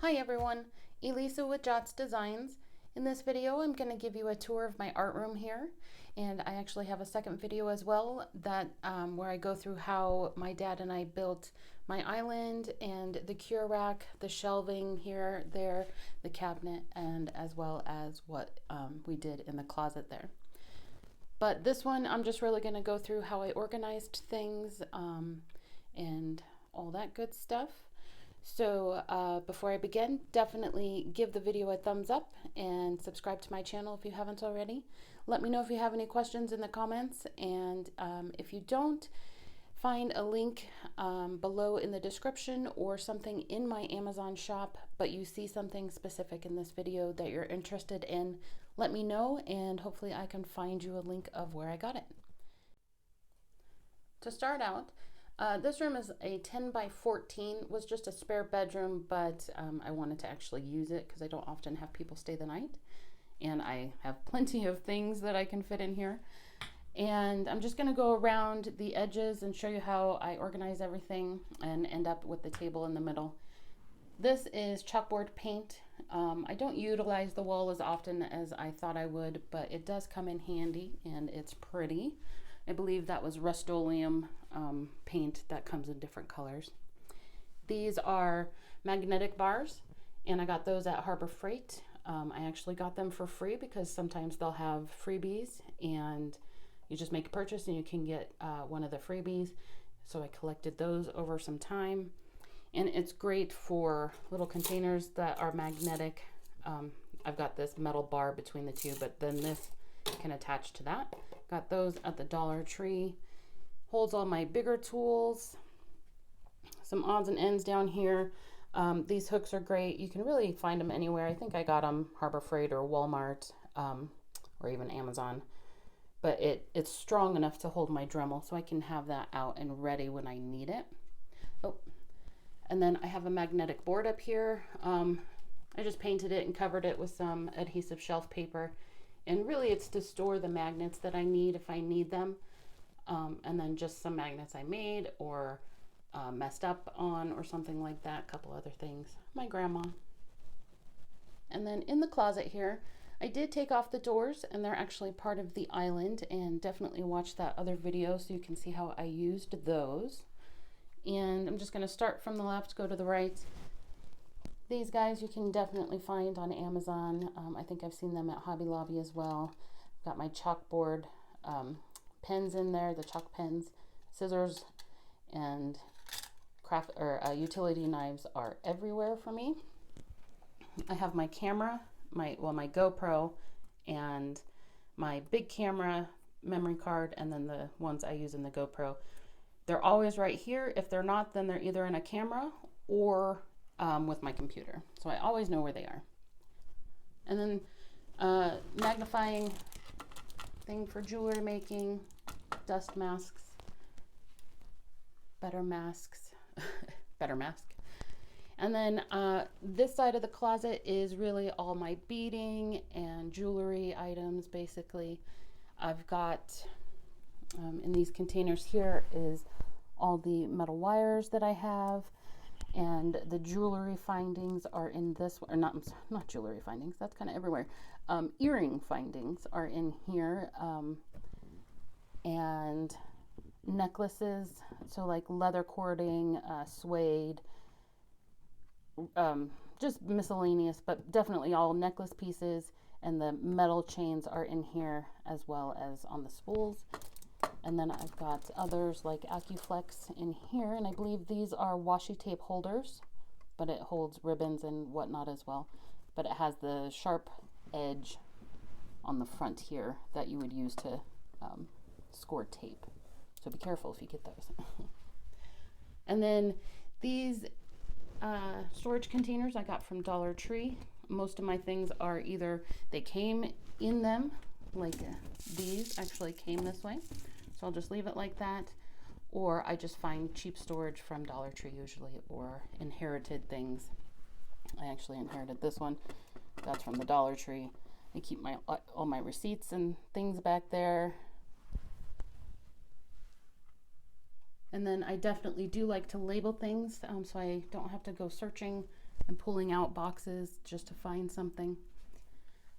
Hi everyone, Elisa with Jots Designs. In this video I'm going to give you a tour of my art room here, and I actually have a second video as well that where I go through how my dad and I built my island and the cure rack, the shelving here, there, the cabinet, and as well as what we did in the closet there. But this one I'm just really going to go through how I organized things and all that good stuff. So before I begin, definitely give the video a thumbs up and subscribe to my channel if you haven't already. Let me know if you have any questions in the comments, and if you don't, find a link below in the description or something in my Amazon shop, but you see something specific in this video that you're interested in, let me know and hopefully I can find you a link of where I got it. To start out, this room is a 10 by 14, was just a spare bedroom, but I wanted to actually use it because I don't often have people stay the night. And I have plenty of things that I can fit in here. And I'm just going to go around the edges and show you how I organize everything and end up with the table in the middle. This is chalkboard paint. I don't utilize the wall as often as I thought I would, but it does come in handy and it's pretty. I believe that was Rust-Oleum paint that comes in different colors. These are magnetic bars, and I got those at Harbor Freight. I actually got them for free because sometimes they'll have freebies, and you just make a purchase and you can get one of the freebies. So I collected those over some time, and it's great for little containers that are magnetic. I've got this metal bar between the two, but then this can attach to that. Got those at the Dollar Tree. Holds all my bigger tools. Some odds and ends down here. These hooks are great. You can really find them anywhere. I think I got them Harbor Freight or Walmart or even Amazon. But it's strong enough to hold my Dremel, so I can have that out and ready when I need it. Oh, and then I have a magnetic board up here. I just painted it and covered it with some adhesive shelf paper. And really it's to store the magnets that I need if I need them. And then just some magnets I made or messed up on or something like that. A couple other things. My grandma. And then in the closet here, I did take off the doors, and they're actually part of the island, and definitely watch that other video so you can see how I used those. And I'm just going to start from the left, go to the right. These guys you can definitely find on Amazon. I think I've seen them at Hobby Lobby as well. I've got my chalkboard pens in there, the chalk pens, scissors, and utility knives are everywhere for me. I have my camera, my GoPro, and my big camera, memory card, and then the ones I use in the GoPro. They're always right here. If they're not, then they're either in a camera or with my computer, so I always know where they are. And then magnifying thing for jewelry making, dust masks, better masks, better mask. And then this side of the closet is really all my beading and jewelry items. Basically, I've got in these containers here is all the metal wires that I have. And the jewelry findings are in this, or not jewelry findings, that's kind of everywhere. Earring findings are in here, and necklaces, so like leather cording, suede, just miscellaneous, but definitely all necklace pieces, and the metal chains are in here as well as on the spools. And then I've got others like AccuFlex in here, and I believe these are washi tape holders, but it holds ribbons and whatnot as well. But it has the sharp edge on the front here that you would use to score tape. So be careful if you get those. And then these storage containers I got from Dollar Tree. Most of my things are either they came in them, like these actually came this way. So I'll just leave it like that, or I just find cheap storage from Dollar Tree usually, or inherited things. I actually inherited this one. That's from the Dollar Tree. I keep all my receipts and things back there. And then I definitely do like to label things so I don't have to go searching and pulling out boxes just to find something.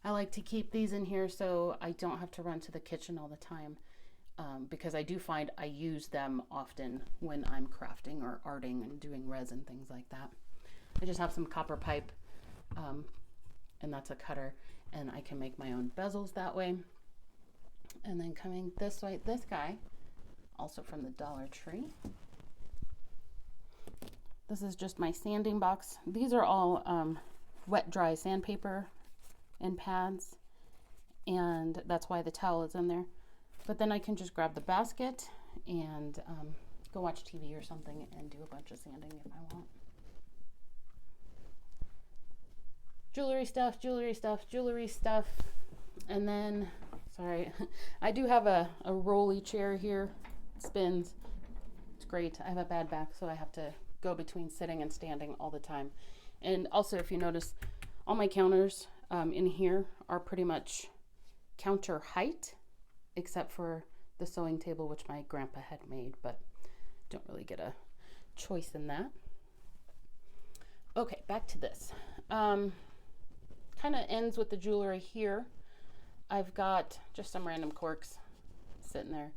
I like to keep these in here so I don't have to run to the kitchen all the time, because I do find I use them often when I'm crafting or arting and doing resin, things like that. I just have some copper pipe, and that's a cutter, and I can make my own bezels that way. And then coming this way, this guy, also from the Dollar Tree. This is just my sanding box. These are all wet dry sandpaper and pads, and that's why the towel is in there. But then I can just grab the basket and go watch TV or something and do a bunch of sanding if I want. Jewelry stuff, jewelry stuff, jewelry stuff. And then, sorry, I do have a rolly chair here. It spins. It's great. I have a bad back, so I have to go between sitting and standing all the time. And also, if you notice, all my counters in here are pretty much counter height, except for the sewing table, which my grandpa had made, but don't really get a choice in that. Okay, back to this. Kind of ends with the jewelry here. I've got just some random corks sitting there.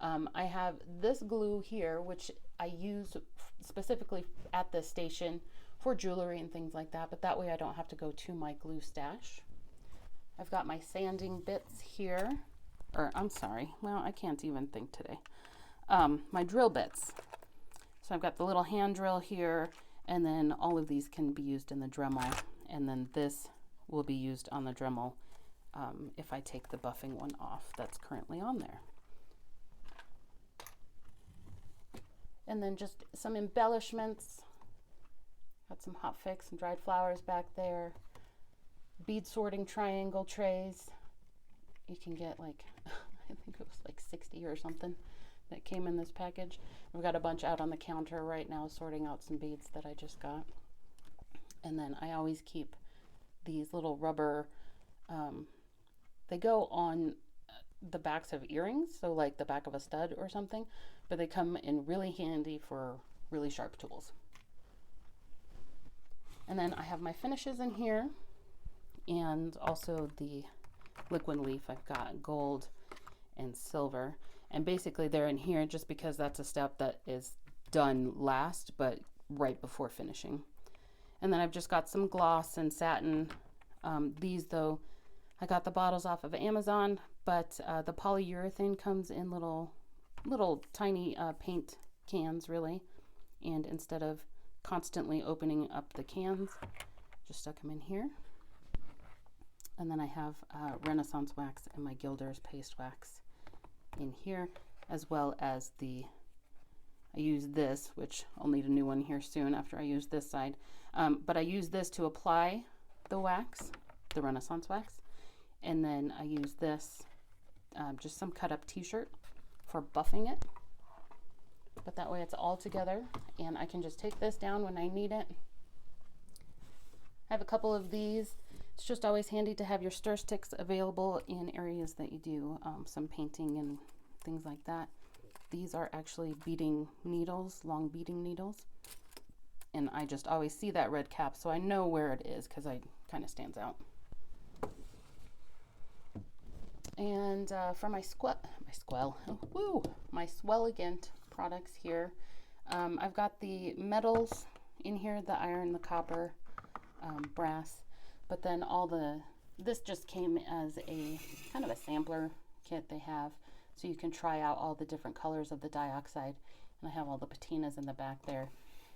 I have this glue here, which I use specifically at the station for jewelry and things like that, but that way I don't have to go to my glue stash. I've got my sanding bits here, or I'm sorry, well, I can't even think today. My drill bits. So I've got the little hand drill here, and then all of these can be used in the Dremel, and then this will be used on the Dremel if I take the buffing one off that's currently on there. And then just some embellishments. Got some hot fix and dried flowers back there. Bead sorting triangle trays. You can get like, I think it was like 60 or something that came in this package. We've got a bunch out on the counter right now sorting out some beads that I just got. And then I always keep these little rubber, they go on the backs of earrings, so like the back of a stud or something, but they come in really handy for really sharp tools. And then I have my finishes in here, and also the liquid leaf. I've got gold and silver, and basically they're in here just because that's a step that is done last, but right before finishing. And then I've just got some gloss and satin. These though, I got the bottles off of Amazon, but the polyurethane comes in little tiny paint cans really, and instead of constantly opening up the cans, just stuck them in here. And then I have Renaissance wax and my Gilder's paste wax in here, as well as I use this, which I'll need a new one here soon after I use this side, but I use this to apply the wax, the Renaissance wax, and then I use this, just some cut up t-shirt for buffing it, but that way it's all together and I can just take this down when I need it. I have a couple of these. It's just always handy to have your stir sticks available in areas that you do some painting and things like that. These are actually beading needles, long beading needles, and I just always see that red cap, so I know where it is because it kind of stands out. And for my Swelligant products here, I've got the metals in here, the iron, the copper, brass, but then this just came as a kind of a sampler kit they have, so you can try out all the different colors of the dioxide, and I have all the patinas in the back there.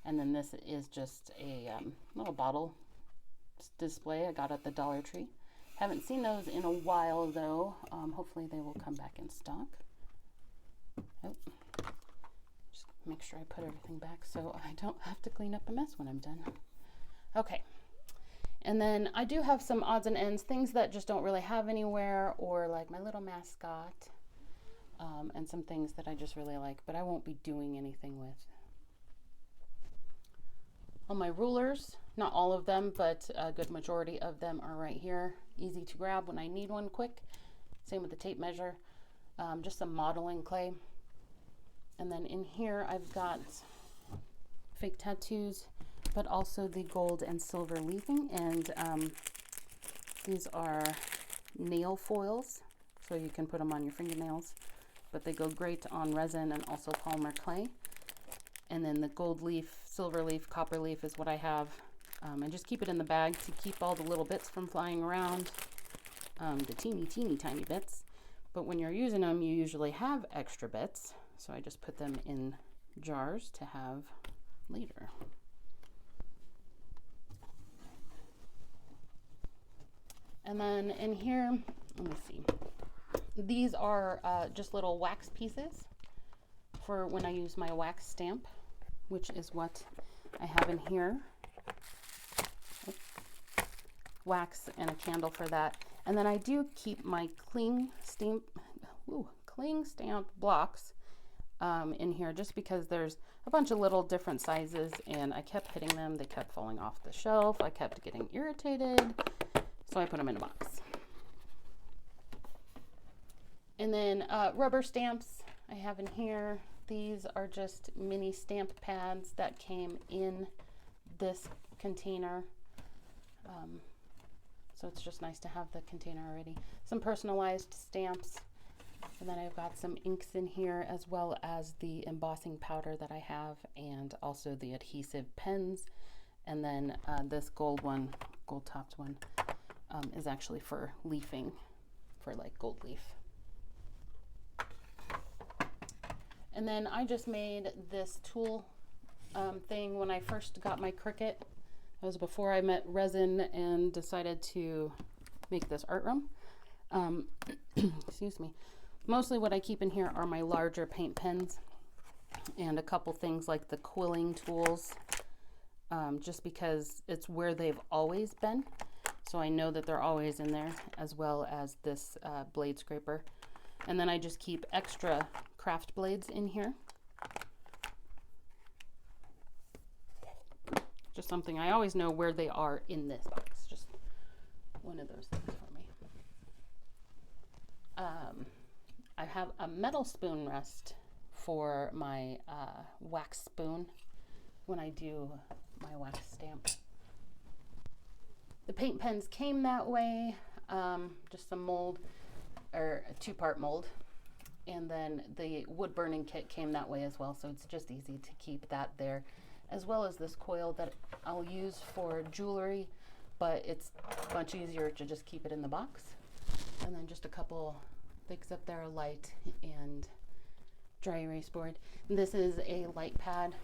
And then this is just a little bottle display I got at the Dollar Tree. Haven't seen those in a while though. Hopefully they will come back in stock. Oh, just make sure I put everything back so I don't have to clean up a mess when I'm done. Okay, and then I do have some odds and ends, things that just don't really have anywhere, or like my little mascot, and some things that I just really like, but I won't be doing anything with. All my rulers, not all of them, but a good majority of them are right here. Easy to grab when I need one quick. Same with the tape measure. Just some modeling clay. And then in here I've got fake tattoos but also the gold and silver leafing. And these are nail foils, so you can put them on your fingernails, but they go great on resin and also polymer clay. And then the gold leaf, silver leaf, copper leaf is what I have. And just keep it in the bag to keep all the little bits from flying around, the teeny tiny bits. But when you're using them, you usually have extra bits, so I just put them in jars to have later. And then in here, let me see, these are just little wax pieces for when I use my wax stamp, which is what I have in here. Wax and a candle for that. And then I do keep my cling stamp blocks in here, just because there's a bunch of little different sizes and I kept hitting them. They kept falling off the shelf. I kept getting irritated, so I put them in a box. And then rubber stamps I have in here. These are just mini stamp pads that came in this container. So it's just nice to have the container already. Some personalized stamps. And then I've got some inks in here, as well as the embossing powder that I have, and also the adhesive pens. And then this gold topped one, is actually for leafing, for like gold leaf. And then I just made this tool thing when I first got my Cricut. That was before I met Resin and decided to make this art room. Excuse me. Mostly what I keep in here are my larger paint pens and a couple things like the quilling tools, just because it's where they've always been. So I know that they're always in there, as well as this blade scraper. And then I just keep extra craft blades in here. Just something I always know where they are in this box. Just one of those things for me. I have a metal spoon rest for my wax spoon when I do my wax stamp. The paint pens came that way, just some mold, or a 2-part mold. And then the wood burning kit came that way as well, so it's just easy to keep that there, as well as this coil that I'll use for jewelry, but it's much easier to just keep it in the box. And then just a couple things up there, light and dry erase board. And this is a light pad,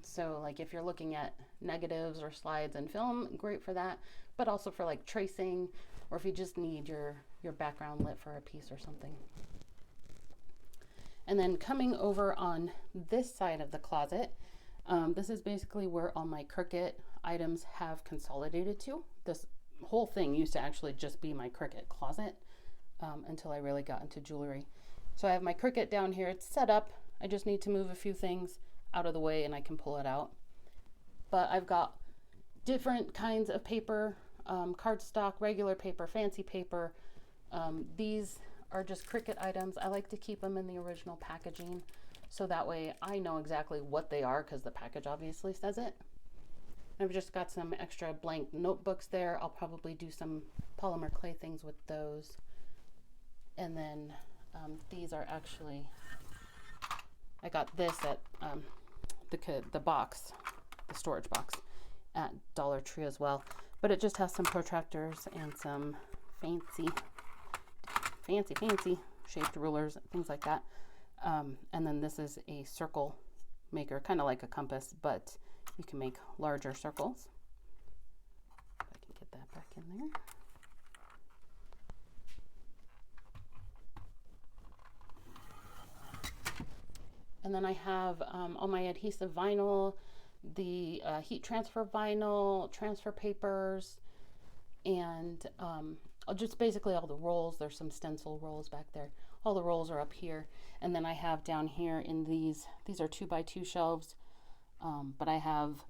so like if you're looking at negatives or slides and film, great for that, but also for like tracing, or if you just need your background lit for a piece or something. And then coming over on this side of the closet, this is basically where all my Cricut items have consolidated to. This whole thing used to actually just be my Cricut closet until I really got into jewelry. So I have my Cricut down here. It's set up. I just need to move a few things out of the way and I can pull it out. But I've got different kinds of paper, cardstock, regular paper, fancy paper. These are just Cricut items. I like to keep them in the original packaging, so that way I know exactly what they are, because the package obviously says it. I've just got some extra blank notebooks there. I'll probably do some polymer clay things with those. And then these are actually, I got this at the box, the storage box at Dollar Tree as well. But it just has some protractors and some fancy shaped rulers, things like that. And then this is a circle maker, kind of like a compass, but you can make larger circles. If I can get that back in there. And then I have all my adhesive vinyl, the heat transfer vinyl, transfer papers, and just basically all the rolls. There's some stencil rolls back there. All the rolls are up here. And then I have down here in these are 2x2 shelves, but I have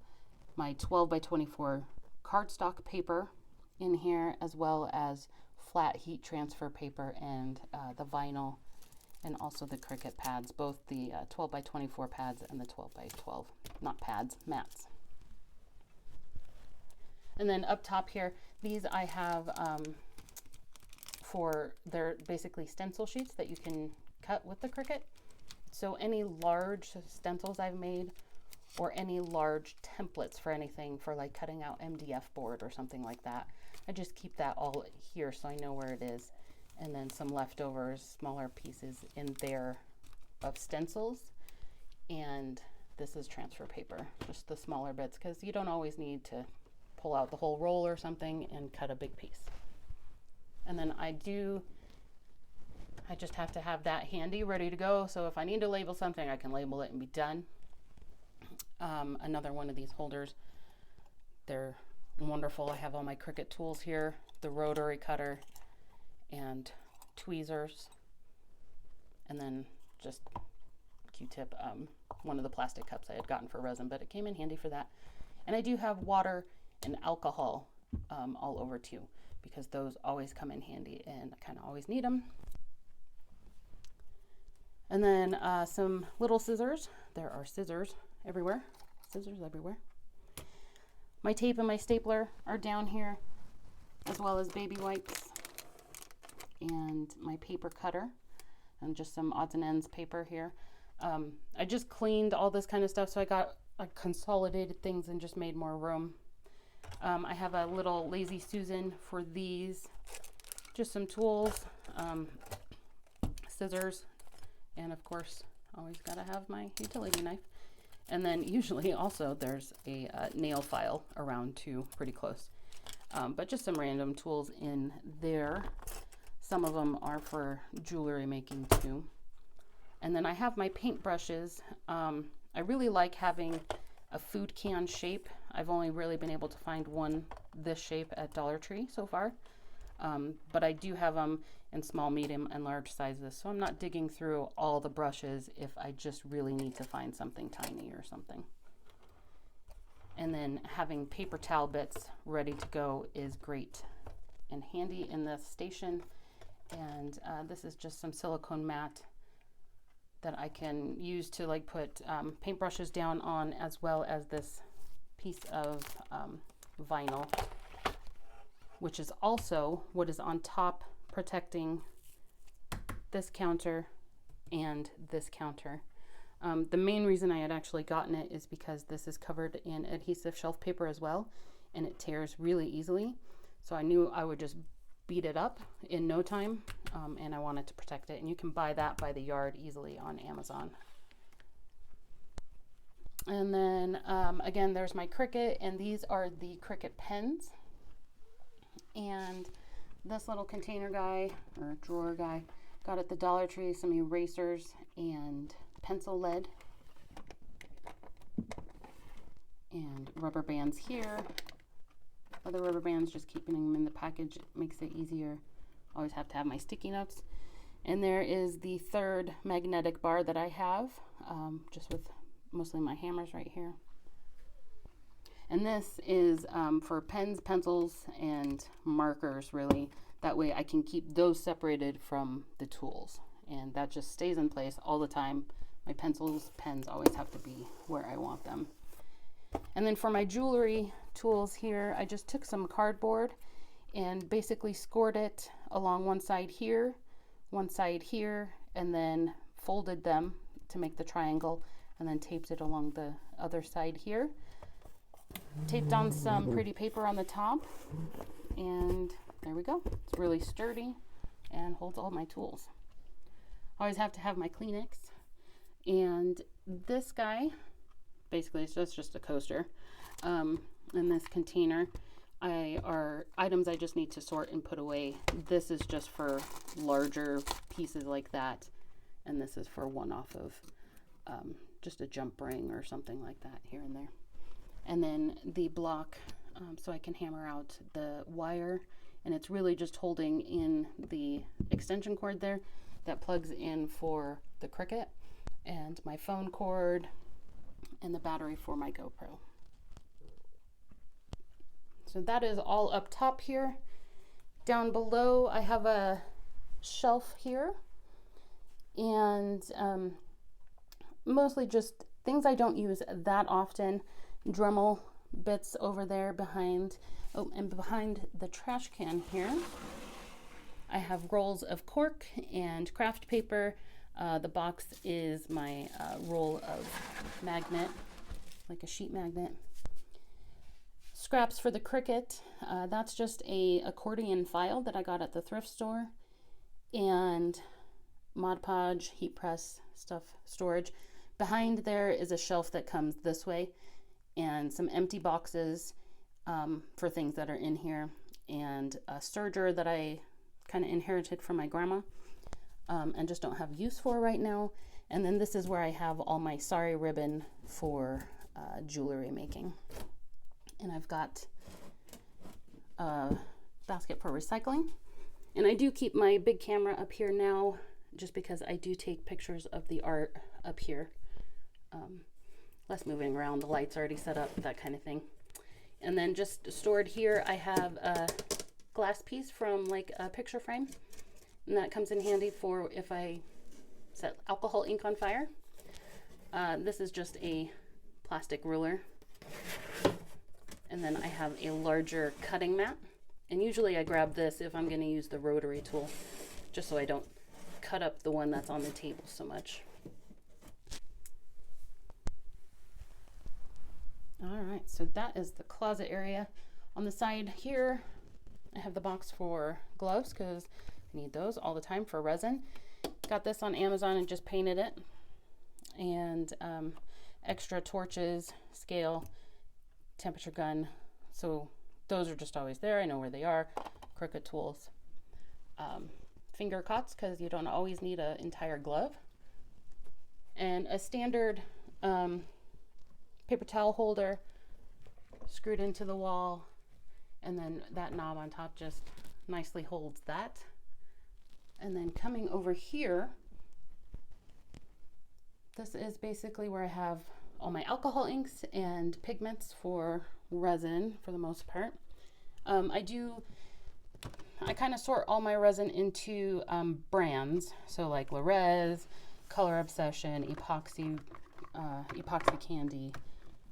my 12x24 cardstock paper in here, as well as flat heat transfer paper and the vinyl, and also the Cricut pads, both the 12x24 pads and the 12x12, not pads, mats. And then up top here, these I have they're basically stencil sheets that you can cut with the Cricut. So any large stencils I've made, or any large templates for anything, for like cutting out MDF board or something like that, I just keep that all here so I know where it is. And then some leftovers, smaller pieces in there of stencils. And this is transfer paper, just the smaller bits, because you don't always need to pull out the whole roll or something and cut a big piece. And then I just have to have that handy, ready to go. So if I need to label something, I can label it and be done. Another one of these holders, they're wonderful. I have all my Cricut tools here, the rotary cutter and tweezers, and then just Q-tip, one of the plastic cups I had gotten for resin, but it came in handy for that. And I do have water and alcohol all over too, because those always come in handy and I kind of always need them. And then some little scissors. There are scissors everywhere. Scissors everywhere. My tape and my stapler are down here, as well as baby wipes and my paper cutter and just some odds and ends paper here. I just cleaned all this kind of stuff, so I consolidated things and just made more room. I have a little Lazy Susan for these, just some tools, scissors, and of course always gotta have my utility knife. And then usually also there's a nail file around too, pretty close. But just some random tools in there. Some of them are for jewelry making too. And then I have my paint brushes. I really like having a food can shape. I've only really been able to find one this shape at Dollar Tree so far. But I do have them in small, medium, and large sizes. So I'm not digging through all the brushes if I just really need to find something tiny or something. And then having paper towel bits ready to go is great and handy in the station. And this is just some silicone mat that I can use to like put paintbrushes down on, as well as this piece of vinyl, which is also what is on top, protecting this counter and this counter. The main reason I had actually gotten it is because this is covered in adhesive shelf paper as well, and it tears really easily. So I knew I would just beat it up in no time, and I wanted to protect it. And you can buy that by the yard easily on Amazon. And then again, there's my Cricut, and these are the Cricut pens. And this little container guy, or drawer guy, got at the Dollar Tree some erasers and pencil lead and rubber bands here. Other rubber bands, just keeping them in the package makes it easier. Always have to have my sticky notes. And there is the third magnetic bar that I have, just with mostly my hammers right here. And this is for pens, pencils, and markers, really. That way I can keep those separated from the tools. And that just stays in place all the time. My pencils, pens always have to be where I want them. And then for my jewelry tools here, I just took some cardboard and basically scored it along one side here, and then folded them to make the triangle, and then taped it along the other side here. Taped on some pretty paper on the top, and there we go. It's really sturdy and holds all my tools. Always have to have my Kleenex. And this guy, basically it's just a coaster. In this container are items I just need to sort and put away. This is just for larger pieces like that, and this is for one off of just a jump ring or something like that here and there. And then the block, so I can hammer out the wire, and it's really just holding in the extension cord there that plugs in for the Cricut, and my phone cord, and the battery for my GoPro. So that is all up top here. Down below I have a shelf here, and mostly just things I don't use that often. Dremel bits over there behind, oh, and behind the trash can here, I have rolls of cork and craft paper. The box is my roll of magnet, like a sheet magnet. Scraps for the Cricut. That's just a accordion file that I got at the thrift store. And Mod Podge, heat press, stuff, storage. Behind there is a shelf that comes this way, and some empty boxes for things that are in here, and a serger that I kind of inherited from my grandma and just don't have use for right now. And then this is where I have all my sari ribbon for jewelry making. And I've got a basket for recycling. And I do keep my big camera up here now just because I do take pictures of the art up here. Less moving around, the light's already set up, that kind of thing. And then just stored here, I have a glass piece from like a picture frame. And that comes in handy for if I set alcohol ink on fire. This is just a plastic ruler. And then I have a larger cutting mat. And usually I grab this if I'm going to use the rotary tool, just so I don't cut up the one that's on the table so much. All right, so that is the closet area. On the side here, I have the box for gloves because I need those all the time for resin. Got this on Amazon and just painted it. And extra torches, scale, temperature gun. So those are just always there. I know where they are. Cricut tools. Finger cots because you don't always need an entire glove. And a standard paper towel holder screwed into the wall, and then that knob on top just nicely holds that. And then coming over here, this is basically where I have all my alcohol inks and pigments for resin for the most part. I kind of sort all my resin into brands, so like Resin, Color Obsession, Epoxy, Epoxy Candy,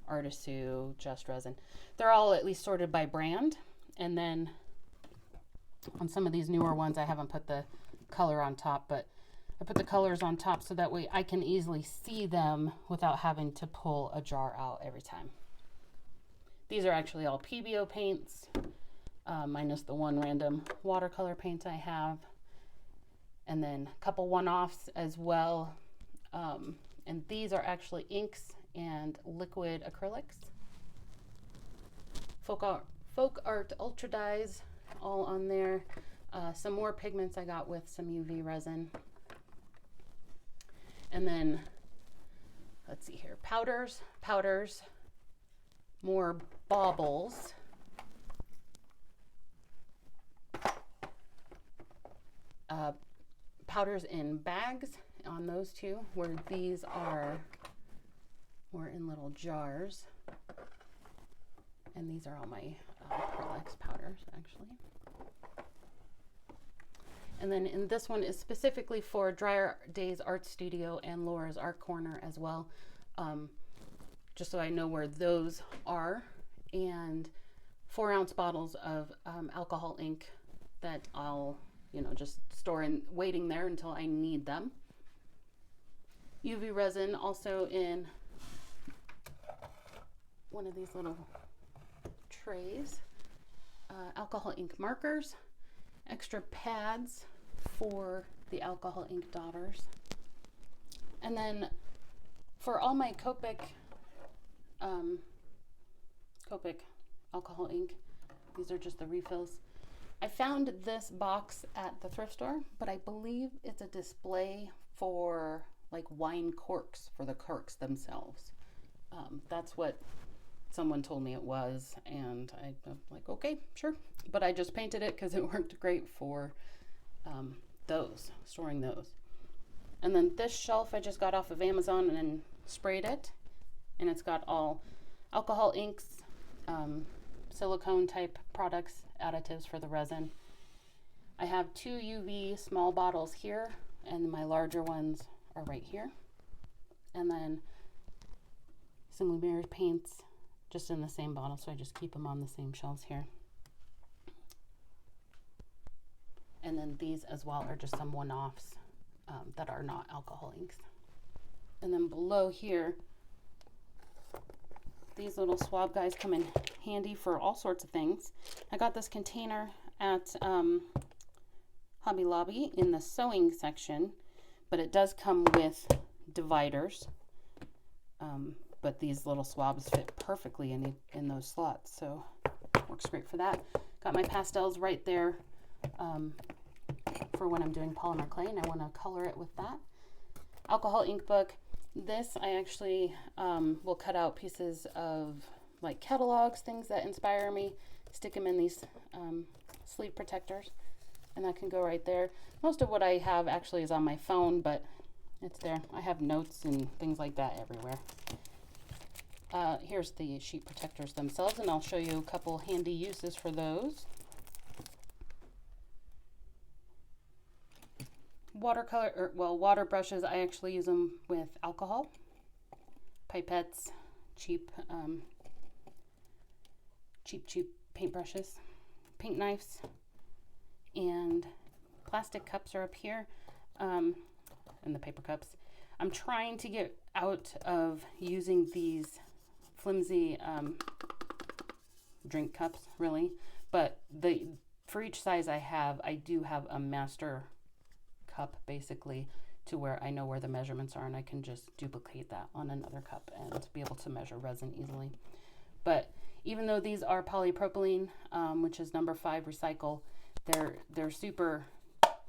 Artisu, Just Resin. They're all at least sorted by brand. And then on some of these newer ones, I haven't put the color on top, but I put the colors on top so that way I can easily see them without having to pull a jar out every time. These are actually all PBO paints, minus the one random watercolor paint I have. And then a couple one-offs as well. And these are actually inks and liquid acrylics. Folk Art Ultra Dyes, all on there. Some more pigments I got with some UV resin. And then, let's see here, powders, more baubles. Powders in bags on those two, where these are more in little jars. And these are all my Acrylics powders, actually. And then in this one is specifically for Dryer Days Art Studio and Laura's Art Corner as well, just so I know where those are. And 4-ounce bottles of alcohol ink that I'll, just store in, waiting there until I need them. UV resin also in one of these little trays. Alcohol ink markers, extra pads for the alcohol ink daubers. And then for all my Copic alcohol ink, these are just the refills. I found this box at the thrift store, but I believe it's a display for like wine corks, for the corks themselves. That's what someone told me it was, and I'm like, okay, sure. But I just painted it because it worked great for storing those. And then this shelf I just got off of Amazon and then sprayed it, and it's got all alcohol inks, silicone type products, additives for the resin. I have 2 UV small bottles here, and my larger ones are right here. And then some Lumiere paints, just in the same bottle, so I just keep them on the same shelves here. And then these as well are just some one-offs that are not alcohol inks. And then below here, these little swab guys come in handy for all sorts of things. I got this container at Hobby Lobby in the sewing section, but it does come with dividers. But these little swabs fit perfectly in those slots, so works great for that. Got my pastels right there for when I'm doing polymer clay and I want to color it with that. Alcohol ink book. This I actually will cut out pieces of like catalogs, things that inspire me, stick them in these sleeve protectors, and that can go right there. Most of what I have actually is on my phone, but it's there. I have notes and things like that everywhere. Here's the sheet protectors themselves, and I'll show you a couple handy uses for those. Watercolor, water brushes, I actually use them with alcohol. Pipettes, cheap paintbrushes, paint knives, and plastic cups are up here, and the paper cups. I'm trying to get out of using these flimsy drink cups, really, but for each size I do have a master cup basically, to where I know where the measurements are and I can just duplicate that on another cup and be able to measure resin easily. But even though these are polypropylene, which is number 5 recycle, they're super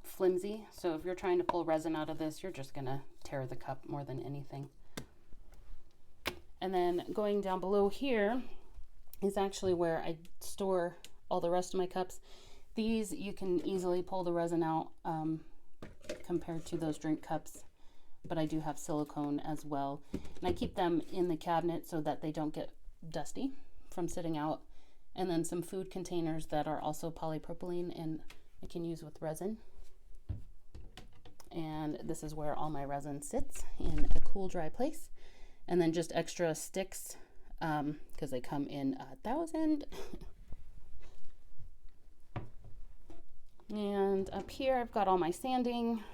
flimsy, so if you're trying to pull resin out of this, you're just gonna tear the cup more than anything. And then going down below here is actually where I store all the rest of my cups. These you can easily pull the resin out compared to those drink cups, but I do have silicone as well, and I keep them in the cabinet so that they don't get dusty from sitting out. And then some food containers that are also polypropylene and I can use with resin. And this is where all my resin sits, in a cool, dry place. And then just extra sticks because they come in 1,000. And up here I've got all my sanding,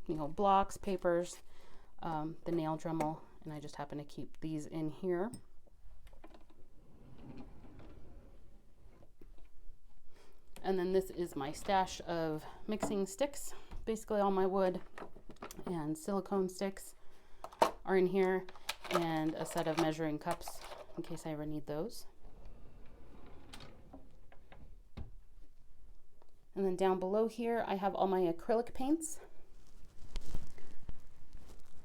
blocks, papers, the nail Dremel, and I just happen to keep these in here. And then this is my stash of mixing sticks. Basically all my wood and silicone sticks are in here, and a set of measuring cups in case I ever need those. And then down below here, I have all my acrylic paints.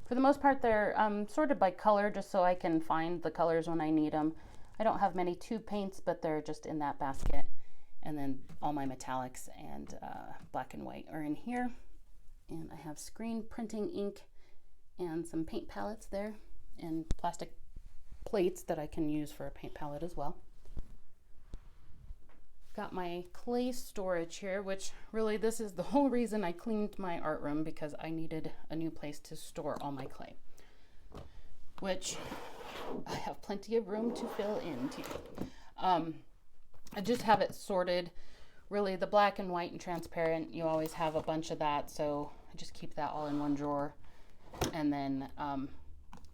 For the most part, they're sorted by color, just so I can find the colors when I need them. I don't have many tube paints, but they're just in that basket. And then all my metallics and black and white are in here. And I have screen printing ink and some paint palettes there, and plastic plates that I can use for a paint palette as well. Got my clay storage here, which really this is the whole reason I cleaned my art room, because I needed a new place to store all my clay, which I have plenty of room to fill into. I just have it sorted. Really, the black and white and transparent, you always have a bunch of that, so I just keep that all in one drawer. And then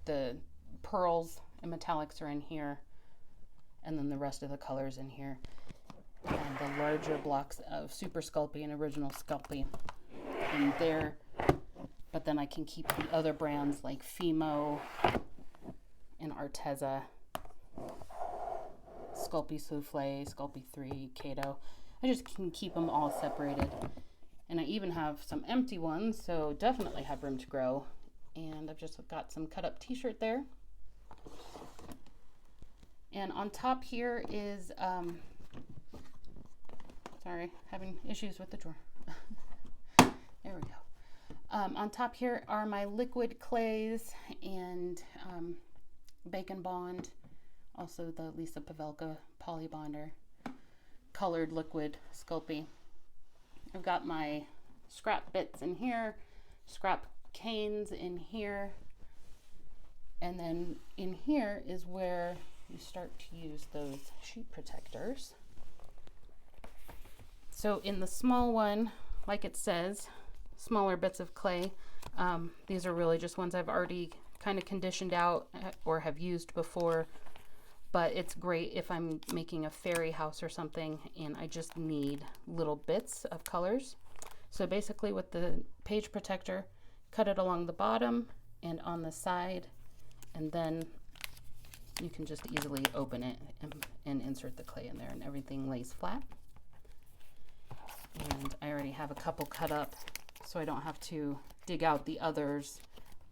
the pearls and metallics are in here, and then the rest of the colors in here. And the larger blocks of Super Sculpey and Original Sculpey in there. But then I can keep the other brands like Fimo and Arteza, Sculpey Souffle, Sculpey 3, Kato. I just can keep them all separated. And I even have some empty ones, so definitely have room to grow. And I've just got some cut up t-shirt there. And on top here is, sorry, having issues with the drawer. There we go. On top here are my liquid clays and Bacon Bond, also the Lisa Pavelka Poly Bonder, colored liquid Sculpey. I've got my scrap bits in here, scrap canes in here, and then in here is where you start to use those sheet protectors. So in the small one, like it says, smaller bits of clay, these are really just ones I've already kind of conditioned out or have used before, but it's great if I'm making a fairy house or something and I just need little bits of colors. So basically with the page protector, cut it along the bottom and on the side, and then you can just easily open it and insert the clay in there, and everything lays flat. And I already have a couple cut up, so I don't have to dig out the others,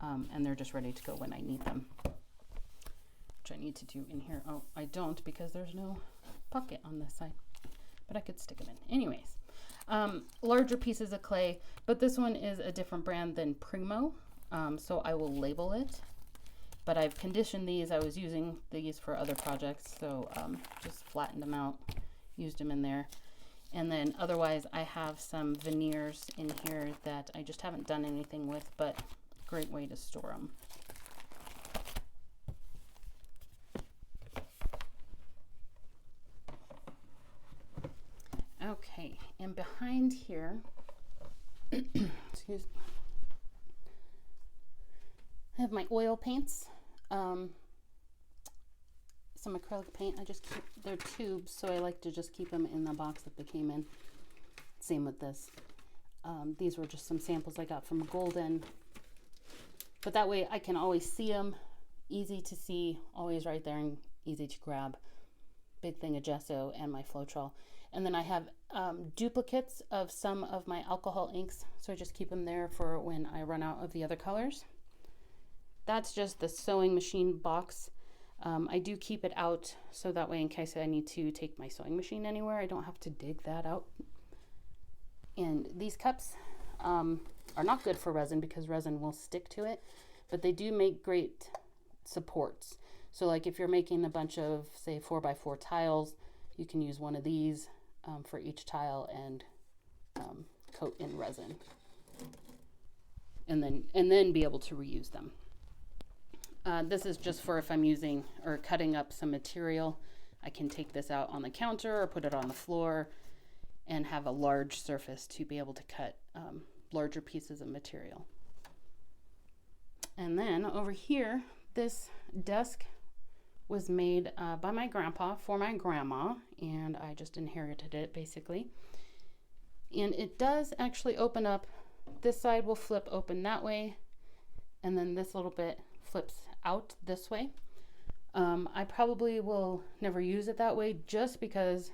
and they're just ready to go when I need them. Which I need to do in here. Oh, I don't, because there's no pocket on this side, but I could stick them in. Anyways, larger pieces of clay, but this one is a different brand than Primo, so I will label it. But I've conditioned these. I was using these for other projects, so just flattened them out, used them in there. And then otherwise I have some veneers in here that I just haven't done anything with, but great way to store them. Okay, and behind here, excuse me, I have my oil paints. Some acrylic paint. I just keep, they're tubes, so I like to just keep them in the box that they came in. Same with this. These were just some samples I got from Golden, but that way I can always see them, easy to see, always right there and easy to grab. Big thing of gesso and my Floetrol. And then I have duplicates of some of my alcohol inks, so I just keep them there for when I run out of the other colors. That's just the sewing machine box. I do keep it out so that way in case I need to take my sewing machine anywhere, I don't have to dig that out. And these cups are not good for resin because resin will stick to it, but they do make great supports. So like if you're making a bunch of, say, 4x4 tiles, you can use one of these for each tile and coat in resin, and then be able to reuse them. This is just for if I'm using or cutting up some material. I can take this out on the counter or put it on the floor and have a large surface to be able to cut larger pieces of material. And then over here, this desk was made by my grandpa for my grandma, and I just inherited it basically. And it does actually open up. This side will flip open that way, and then this little bit flips out this way. I probably will never use it that way just because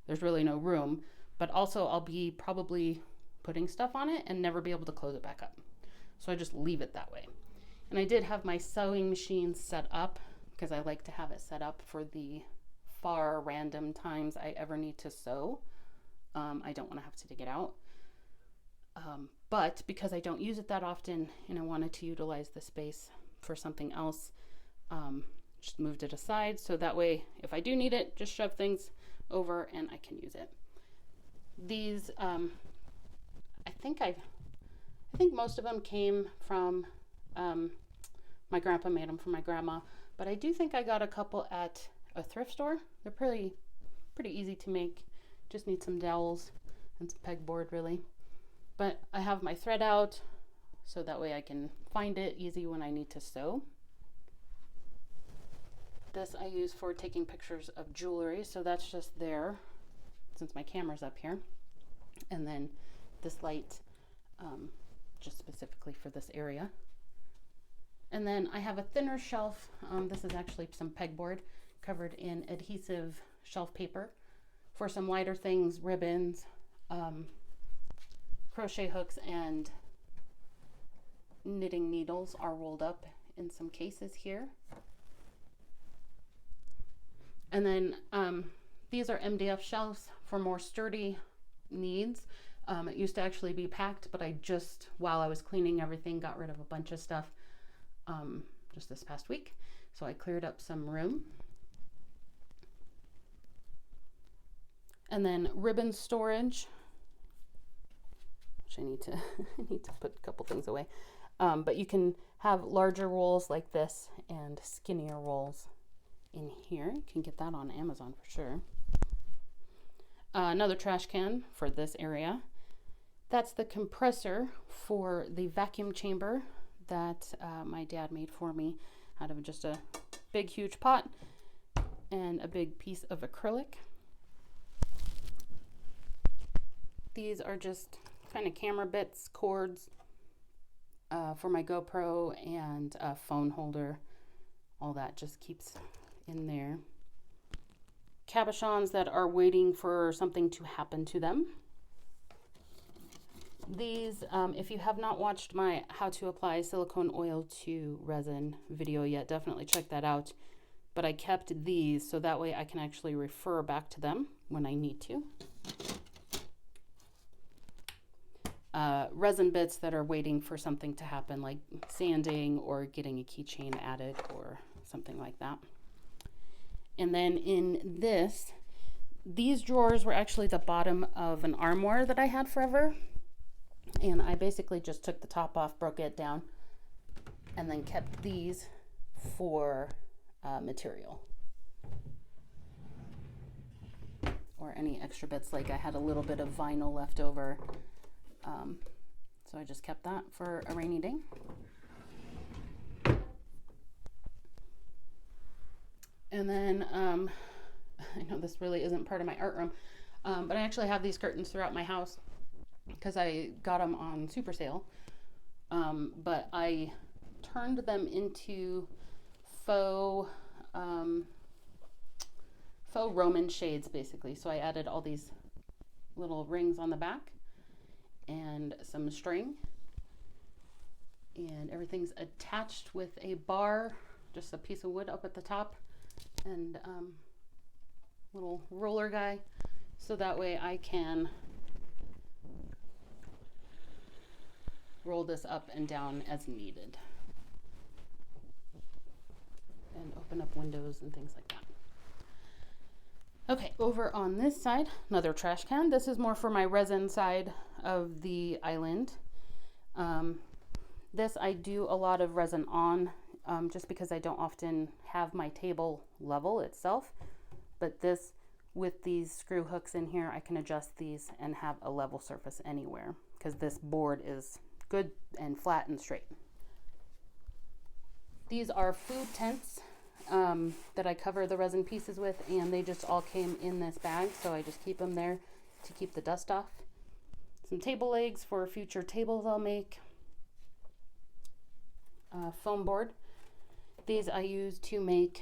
there's really no room, but also I'll be probably putting stuff on it and never be able to close it back up. So I just leave it that way. And I did have my sewing machine set up because I like to have it set up for the far random times I ever need to sew. I don't want to have to dig it out. But because I don't use it that often and I wanted to utilize the space for something else, just moved it aside so that way if I do need it, just shove things over and I can use it. These I think most of them came from my grandpa made them for my grandma, but I do think I got a couple at a thrift store. They're pretty easy to make, just need some dowels and some pegboard really. But I have my thread out so that way I can find it easy when I need to sew. This I use for taking pictures of jewelry, so that's just there since my camera's up here. And then this light just specifically for this area. And then I have a thinner shelf. This is actually some pegboard covered in adhesive shelf paper for some lighter things, ribbons, crochet hooks, and knitting needles are rolled up in some cases here. And then these are MDF shelves for more sturdy needs. It used to actually be packed, but I just, while I was cleaning everything, got rid of a bunch of stuff just this past week. So I cleared up some room. And then ribbon storage, which I need to put a couple things away. But you can have larger rolls like this and skinnier rolls in here. You can get that on Amazon for sure. Another trash can for this area. That's the compressor for the vacuum chamber that my dad made for me out of just a big huge pot and a big piece of acrylic. These are just kind of camera bits, cords for my GoPro, and a phone holder. All that just keeps in there. Cabochons that are waiting for something to happen to them. These, if you have not watched my how to apply silicone oil to resin video yet, definitely check that out. But I kept these so that way I can actually refer back to them when I need to. Resin bits that are waiting for something to happen, like sanding or getting a keychain added or something like that. And then in this, these drawers were actually the bottom of an armoire that I had forever. And I basically just took the top off, broke it down, and then kept these for material. Or any extra bits, like I had a little bit of vinyl left over. So I just kept that for a rainy day. And then, I know this really isn't part of my art room, but I actually have these curtains throughout my house because I got them on super sale. But I turned them into faux Roman shades, basically. So I added all these little rings on the back and some string, and everything's attached with a bar, just a piece of wood up at the top, and little roller guy, so that way I can roll this up and down as needed and open up windows and things like that. Okay, over on this side, another trash can. This is more for my resin side of the island. This I do a lot of resin on, just because I don't often have my table level itself. But this, with these screw hooks in here, I can adjust these and have a level surface anywhere, because this board is good and flat and straight. These are food tents that I cover the resin pieces with, and they just all came in this bag, so I just keep them there to keep the dust off. Some table legs for future tables I'll make. Foam board. These I use to make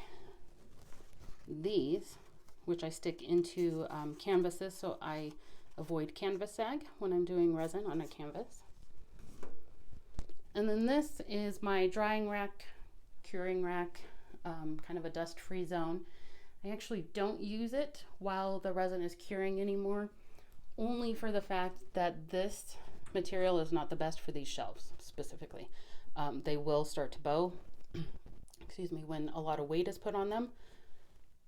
these, which I stick into canvases, so I avoid canvas sag when I'm doing resin on a canvas. And then this is my drying rack, curing rack, kind of a dust-free zone. I actually don't use it while the resin is curing anymore, only for the fact that this material is not the best for these shelves specifically. They will start to bow, excuse me, when a lot of weight is put on them.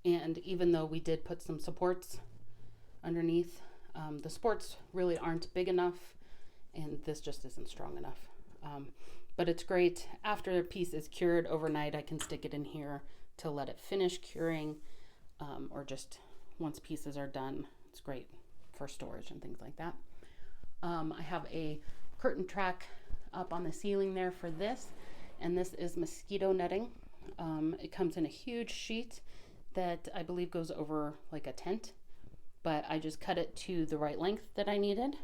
And even though we did put some supports underneath, the supports really aren't big enough, and this just isn't strong enough. But it's great. After a piece is cured overnight, I can stick it in here to let it finish curing, or just once pieces are done. It's great for storage and things like that. I have a curtain track up on the ceiling there for this, and this is mosquito netting. It comes in a huge sheet that I believe goes over like a tent, but I just cut it to the right length that I needed,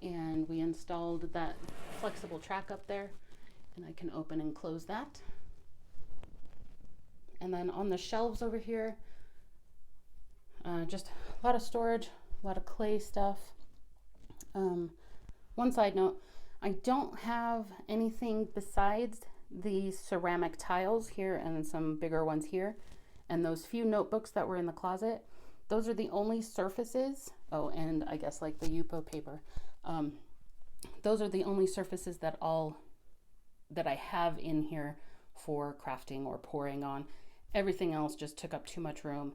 and we installed that flexible track up there, and I can open and close that. And then on the shelves over here, just a lot of storage, a lot of clay stuff. One side note, I don't have anything besides the ceramic tiles here and some bigger ones here, and those few notebooks that were in the closet. Those are the only surfaces. Oh, and I guess like the Yupo paper. Those are the only surfaces that I have in here for crafting or pouring on. Everything else just took up too much room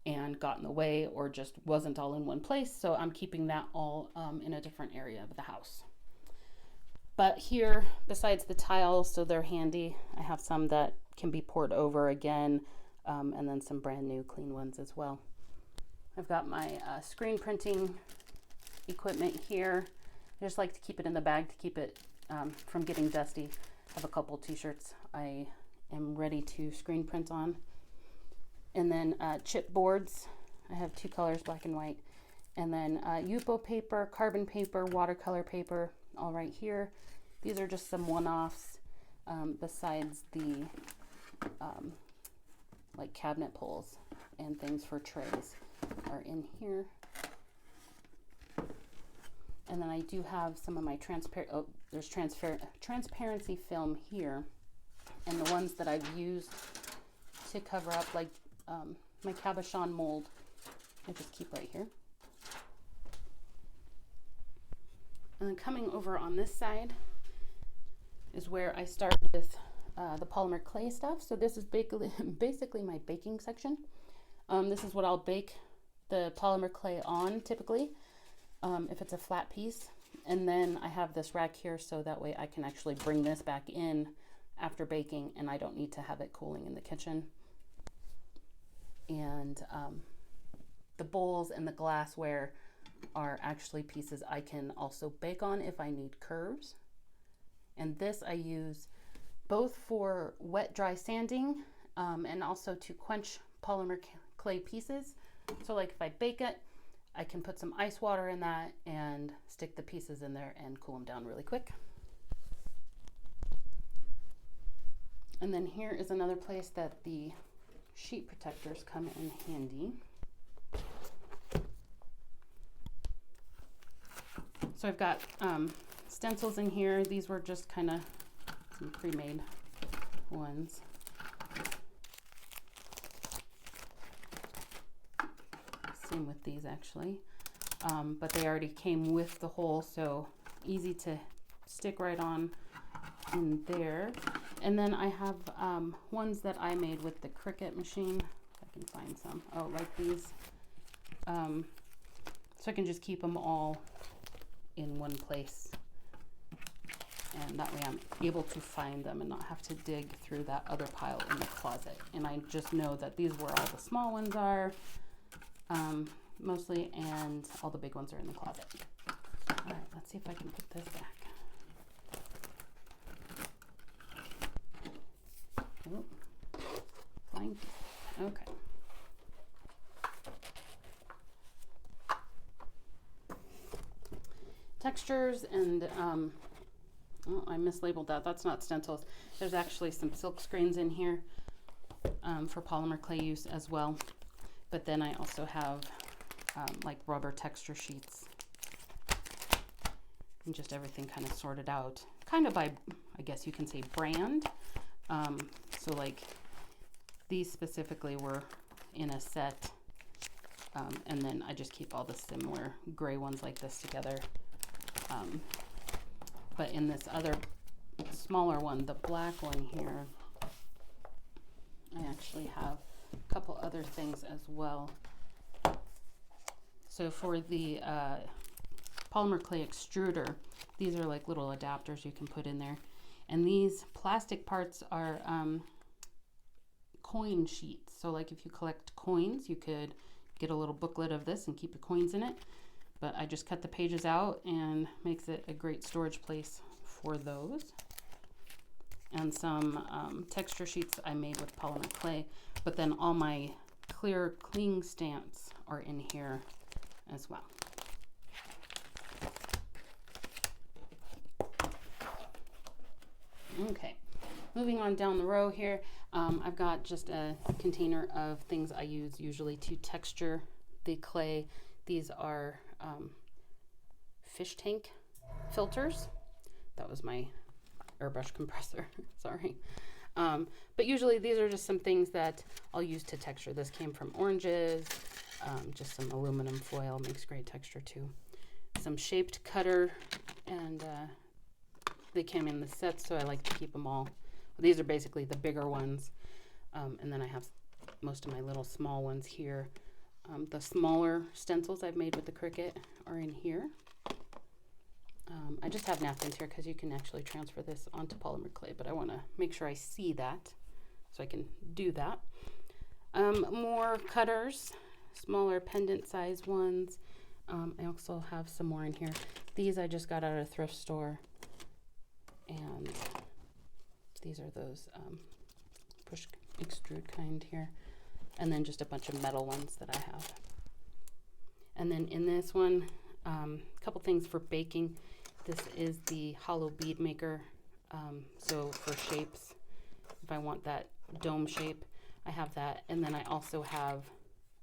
and got in the way, or just wasn't all in one place. So I'm keeping that all in a different area of the house. But here, besides the tiles, so they're handy, I have some that can be poured over again. and then some brand new clean ones as well. I've got my screen printing equipment here. I just like to keep it in the bag to keep it from getting dusty. I have a couple t-shirts I am ready to screen print on. And then chipboards. I have 2 colors, black and white. And then Yupo paper, carbon paper, watercolor paper, all right here. These are just some one-offs besides the like cabinet pulls and things for trays are in here. And then I do have some of my transparency film here, and the ones that I've used to cover up, like my cabochon mold, I just keep right here. And then coming over on this side is where I start with the polymer clay stuff. So this is basically my baking section. This is what I'll bake the polymer clay on typically, if it's a flat piece. And then I have this rack here so that way I can actually bring this back in after baking and I don't need to have it cooling in the kitchen. And the bowls and the glassware are actually pieces I can also bake on if I need curves. And this I use both for wet dry sanding and also to quench polymer clay pieces. So like if I bake it, I can put some ice water in that and stick the pieces in there and cool them down really quick. And then here is another place that the sheet protectors come in handy. So I've got stencils in here. These were just kind of some pre-made ones. Same with these actually, but they already came with the hole, so easy to stick right on in there. And then I have ones that I made with the Cricut machine. If I can find some. Oh, like these. So I can just keep them all in one place, and that way I'm able to find them and not have to dig through that other pile in the closet. And I just know that these where all the small ones are mostly, and all the big ones are in the closet. All right, let's see if I can put this back. Oh, flying. Okay. Textures and oh, I mislabeled that. That's not stencils. There's actually some silk screens in here for polymer clay use as well. But then I also have like rubber texture sheets and just everything kind of sorted out, kind of by, I guess you can say, brand. So like these specifically were in a set, and then I just keep all the similar gray ones like this together. But in this other smaller one, the black one here, I actually have a couple other things as well. So for the polymer clay extruder, these are like little adapters you can put in there. And these plastic parts are coin sheets. So like if you collect coins, you could get a little booklet of this and keep your coins in it. But I just cut the pages out and makes it a great storage place for those. And some texture sheets I made with polymer clay, but then all my clear cling stamps are in here as well. Okay, moving on down the row here, I've got just a container of things I use usually to texture the clay. These are fish tank filters. That was my airbrush compressor, sorry. But usually these are just some things that I'll use to texture. This came from oranges, just some aluminum foil, makes great texture too. Some shaped cutter, and they came in the set, so I like to keep them all. These are basically the bigger ones, and then I have most of my little small ones here. The smaller stencils I've made with the Cricut are in here. I just have napkins here because you can actually transfer this onto polymer clay, but I want to make sure I see that so I can do that. More cutters, smaller pendant size ones. I also have some more in here. These I just got out of a thrift store, and these are those push extrude kind here, and then just a bunch of metal ones that I have. And then in this one, a couple things for baking. This is the hollow bead maker. So for shapes, if I want that dome shape, I have that. And then I also have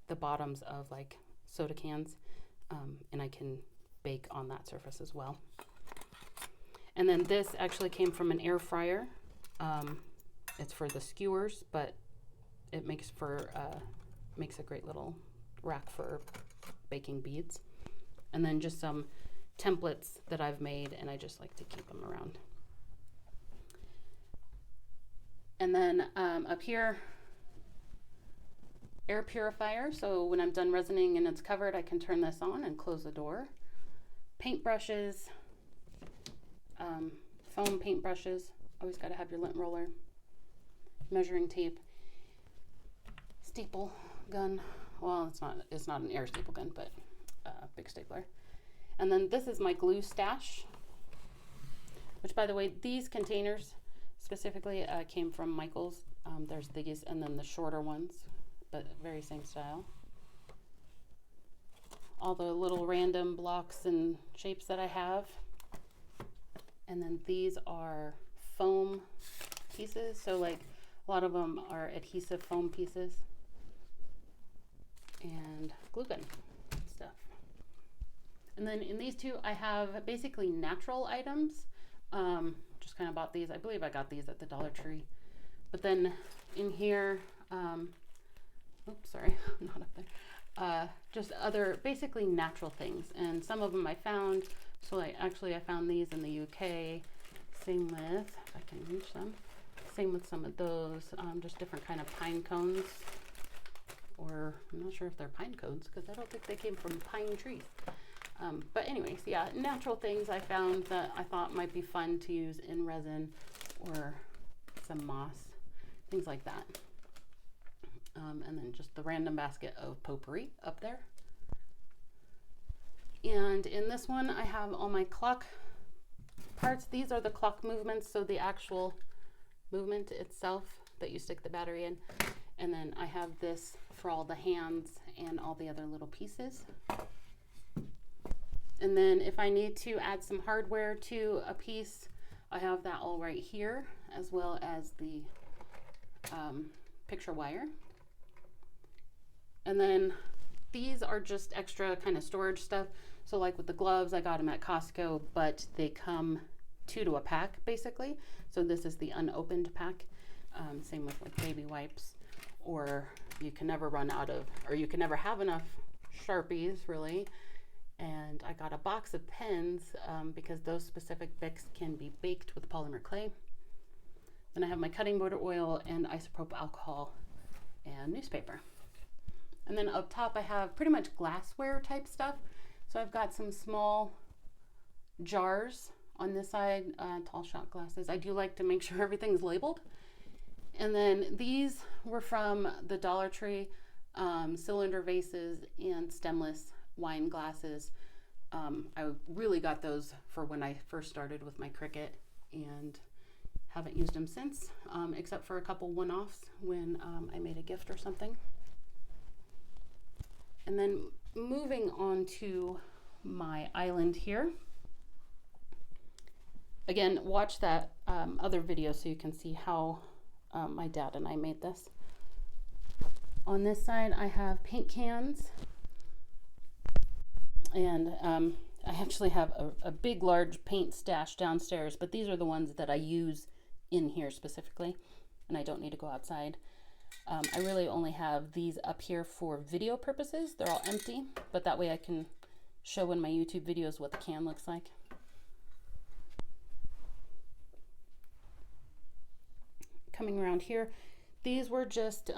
the bottoms of like soda cans, and I can bake on that surface as well. And then this actually came from an air fryer. It's for the skewers, but it makes for makes a great little rack for baking beads. And then just some templates that I've made, and I just like to keep them around. And then up here, air purifier. So when I'm done resining and it's covered, I can turn this on and close the door. Paint brushes, foam paint brushes. Always got to have your lint roller. Measuring tape. Staple gun. Well, it's not an air staple gun, but a big stapler. And then this is my glue stash, which, by the way, these containers specifically came from Michael's. There's these and then the shorter ones, but very same style. All the little random blocks and shapes that I have. And then these are foam pieces. So like a lot of them are adhesive foam pieces. And glue gun stuff. And then in these two, I have basically natural items. Just kind of bought these. I believe I got these at the Dollar Tree. But then in here, oops, sorry, I'm not up there. Just other basically natural things. And some of them I found. So I found these in the UK. Same with, if I can reach them. Same with some of those, just different kind of pine cones. Or I'm not sure if they're pine cones because I don't think they came from pine trees. But anyways, yeah, natural things I found that I thought might be fun to use in resin, or some moss, things like that. And then just the random basket of potpourri up there. And in this one, I have all my clock parts. These are the clock movements, so the actual movement itself that you stick the battery in. And then I have this for all the hands and all the other little pieces. And then if I need to add some hardware to a piece, I have that all right here, as well as the picture wire. And then these are just extra kind of storage stuff. So like with the gloves, I got them at Costco, but they come 2 to a pack basically. So this is the unopened pack. Same with like baby wipes, or you can never run out of, or you can never have enough Sharpies really. And I got a box of pens because those specific Bics can be baked with polymer clay. Then I have my cutting board oil and isopropyl alcohol and newspaper. And then up top I have pretty much glassware type stuff. So I've got some small jars on this side, tall shot glasses. I do like to make sure everything's labeled. And then these were from the Dollar Tree, cylinder vases and stemless wine glasses. I really got those for when I first started with my Cricut, and haven't used them since, except for a couple one-offs when I made a gift or something. And then moving on to my island here. Again, watch that other video so you can see how my dad and I made this. On this side, I have paint cans. And I actually have a big, large paint stash downstairs, but these are the ones that I use in here specifically, and I don't need to go outside. I really only have these up here for video purposes. They're all empty, but that way I can show in my YouTube videos what the can looks like. Coming around here, these were just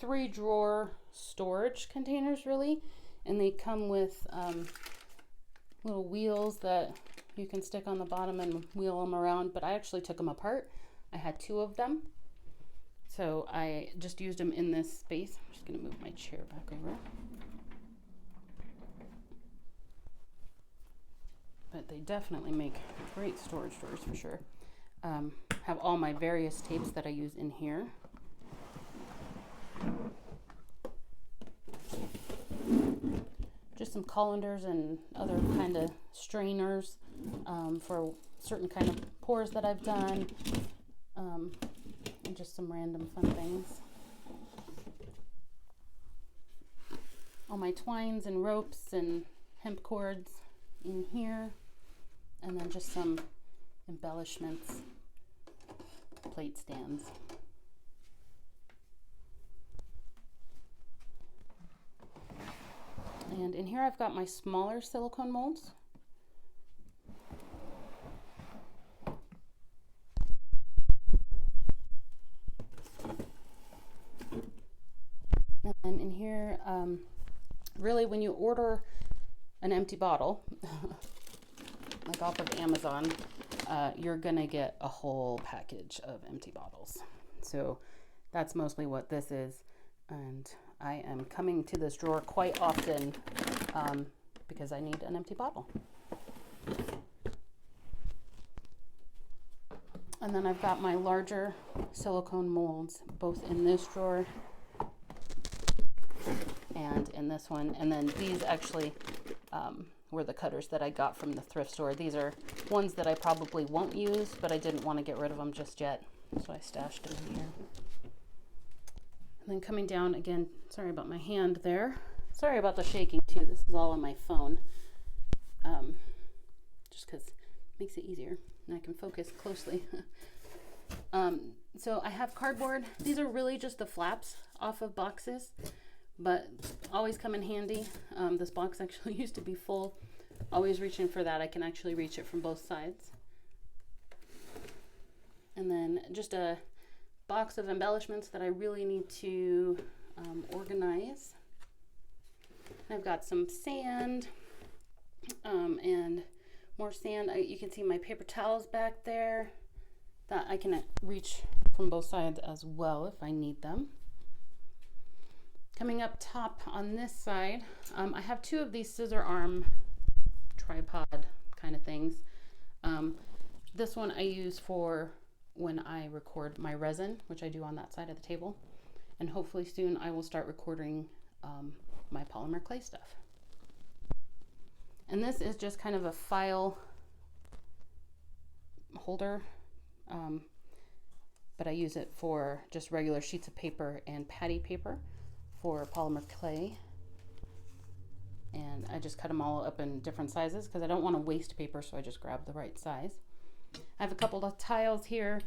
3-drawer storage containers really, and they come with little wheels that you can stick on the bottom and wheel them around, but I actually took them apart. I had 2 of them. So I just used them in this space. I'm just gonna move my chair back over. But they definitely make great storage drawers for sure. Have all my various tapes that I use in here. Just some colanders and other kind of strainers for certain kind of pours that I've done. And just some random fun things. All my twines and ropes and hemp cords in here. And then just some embellishments, plate stands. And in here I've got my smaller silicone molds. And in here, really when you order an empty bottle, like off of Amazon, you're gonna get a whole package of empty bottles. So that's mostly what this is. And I am coming to this drawer quite often because I need an empty bottle. And then I've got my larger silicone molds, both in this drawer and in this one. And then these actually were the cutters that I got from the thrift store. These are ones that I probably won't use, but I didn't want to get rid of them just yet, so I stashed them in here. And then coming down again, sorry about my hand there. Sorry about the shaking too. This is all on my phone, just because it makes it easier and I can focus closely. So I have cardboard. These are really just the flaps off of boxes, but always come in handy. This box actually used to be full. Always reaching for that. I can actually reach it from both sides. And then just a box of embellishments that I really need to organize. I've got some sand and more sand. You can see my paper towels back there that I can reach from both sides as well if I need them. Coming up top on this side, I have two of these scissor arm tripod kind of things. This one I use for when I record my resin, which I do on that side of the table. And hopefully soon I will start recording my polymer clay stuff. And this is just kind of a file holder, but I use it for just regular sheets of paper and patty paper for polymer clay. And I just cut them all up in different sizes because I don't want to waste paper, so I just grab the right size. I have a couple of tiles here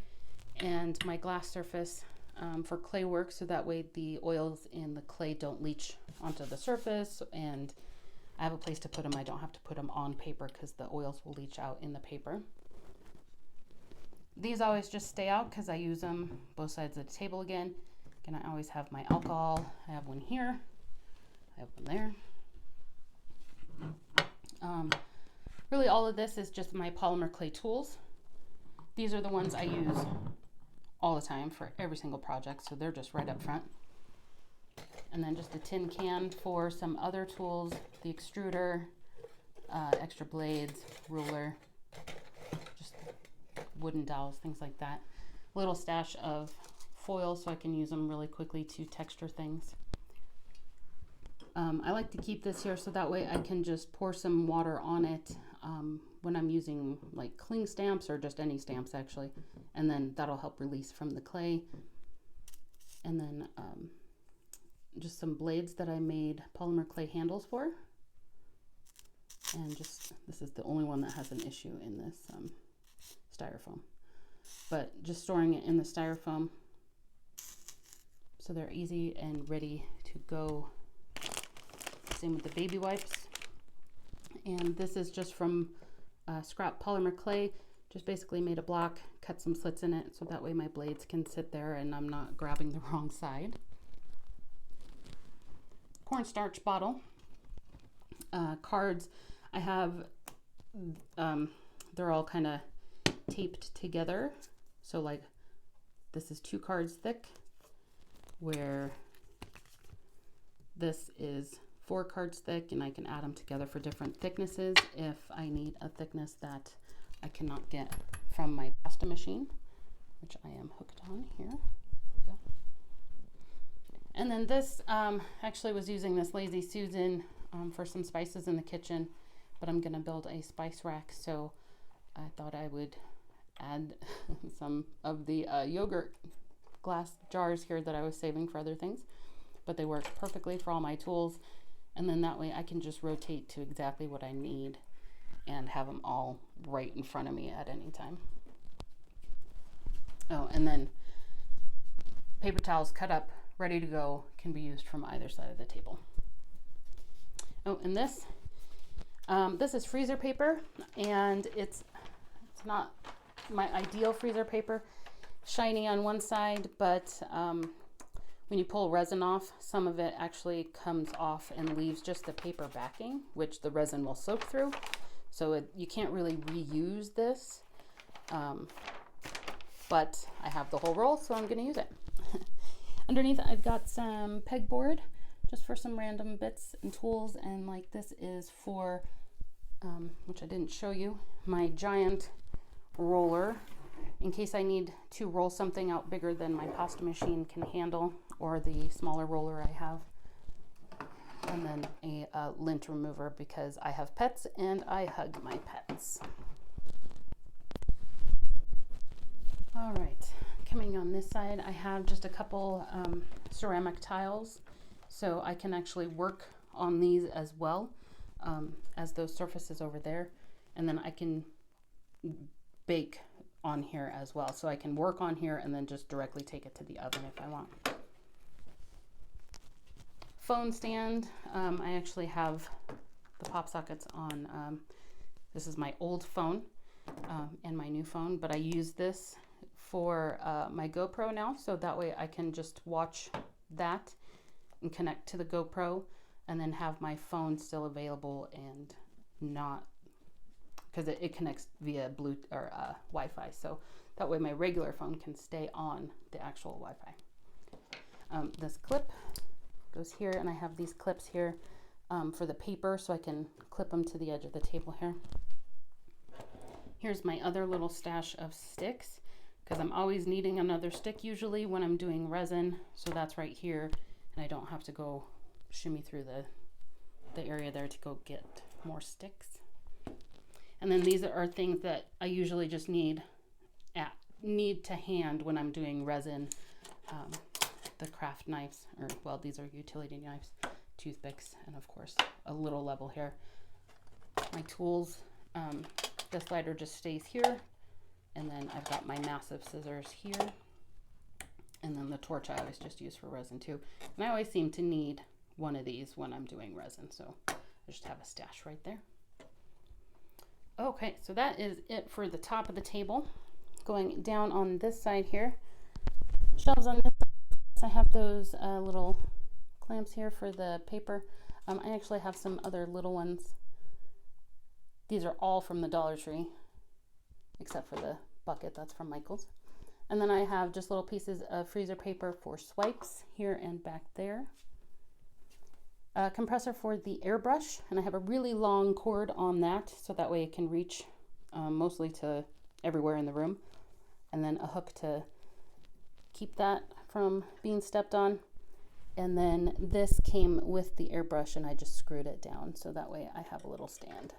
and my glass surface for clay work, so that way the oils in the clay don't leach onto the surface, and I have a place to put them. I don't have to put them on paper because the oils will leach out in the paper. These always just stay out because I use them both sides of the table again. And I always have my alcohol. I have one here, I have one there. Really all of this is just my polymer clay tools. These are the ones I use all the time for every single project, so they're just right up front. And then just a tin can for some other tools, the extruder, extra blades, ruler, just wooden dowels, things like that. Little stash of foil so I can use them really quickly to texture things. I like to keep this here so that way I can just pour some water on it when I'm using like cling stamps or just any stamps actually, and then that'll help release from the clay. And then just some blades that I made polymer clay handles for, and just this is the only one that has an issue in this styrofoam, but just storing it in the styrofoam so they're easy and ready to go. Same with the baby wipes. And this is just from scrap polymer clay. Just basically made a block, cut some slits in it so that way my blades can sit there and I'm not grabbing the wrong side. Cornstarch bottle. Cards. I have, they're all kind of taped together. So like this is 2 cards thick where this is 4 cards thick, and I can add them together for different thicknesses if I need a thickness that I cannot get from my pasta machine, which I am hooked on here. And then this, actually was using this Lazy Susan for some spices in the kitchen, but I'm gonna build a spice rack, so I thought I would add some of the yogurt glass jars here that I was saving for other things, but they work perfectly for all my tools. And then that way I can just rotate to exactly what I need and have them all right in front of me at any time. Oh, and then paper towels cut up, ready to go, can be used from either side of the table. Oh, and this is freezer paper, and it's not my ideal freezer paper. Shiny on one side, but when you pull resin off, some of it actually comes off and leaves just the paper backing, which the resin will soak through. So you can't really reuse this, but I have the whole roll, so I'm going to use it. Underneath, I've got some pegboard just for some random bits and tools, and like this is for, which I didn't show you, my giant roller, in case I need to roll something out bigger than my pasta machine can handle, or the smaller roller I have. And then a lint remover because I have pets and I hug my pets. All right, coming on this side, I have just a couple ceramic tiles, so I can actually work on these as well as those surfaces over there. And then I can bake on here as well. So I can work on here and then just directly take it to the oven if I want. Phone stand, I actually have the pop sockets on, this is my old phone and my new phone, but I use this for my GoPro now, so that way I can just watch that and connect to the GoPro and then have my phone still available and not, because it connects via Bluetooth or Wi-Fi, so that way my regular phone can stay on the actual Wi-Fi. This clip goes here, and I have these clips here for the paper, so I can clip them to the edge of the table here. Here's my other little stash of sticks, because I'm always needing another stick usually when I'm doing resin, so that's right here, and I don't have to go shimmy through the area there to go get more sticks. And then these are things that I usually just need to hand when I'm doing resin. The craft knives, or well, these are utility knives, toothpicks, and of course a little level here. My tools, the slider just stays here, and then I've got my massive scissors here, and then the torch I always just use for resin too. And I always seem to need one of these when I'm doing resin, so I just have a stash right there. Okay, so that is it for the top of the table. Going down on this side here, shelves on this side, I have those little clamps here for the paper. I actually have some other little ones. These are all from the Dollar Tree, except for the bucket, that's from Michael's. And then I have just little pieces of freezer paper for swipes here and back there. A compressor for the airbrush, and I have a really long cord on that, so that way it can reach mostly to everywhere in the room. And then a hook to keep that from being stepped on. And then this came with the airbrush, and I just screwed it down, so that way I have a little stand.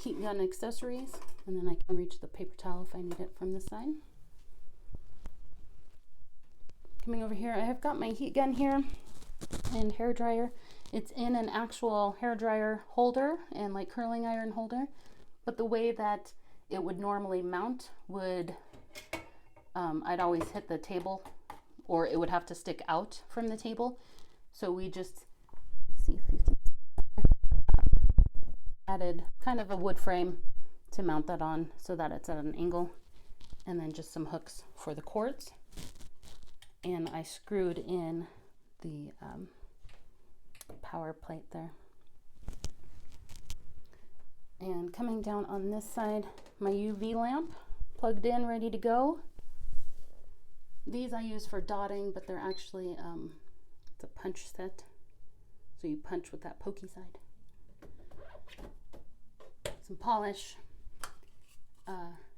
Heat gun accessories, and then I can reach the paper towel if I need it from this side. Coming over here, I have got my heat gun here and hair dryer. It's in an actual hair dryer holder and like curling iron holder, but the way that it would normally mount would, I'd always hit the table, or it would have to stick out from the table. So we just, see if you can, added kind of a wood frame to mount that on so that it's at an angle, and then just some hooks for the cords. And I screwed in the power plate there. And coming down on this side, my UV lamp plugged in, ready to go. These I use for dotting, but they're actually, it's a punch set. So you punch with that pokey side. Some polish,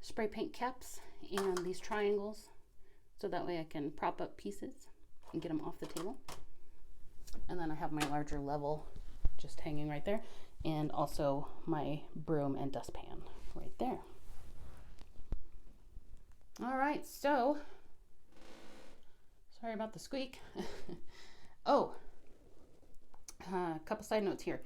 spray paint caps, and these triangles. So that way I can prop up pieces and get them off the table. And then I have my larger level just hanging right there. And also my broom and dustpan right there. All right, so sorry about the squeak. Oh, a couple side notes here.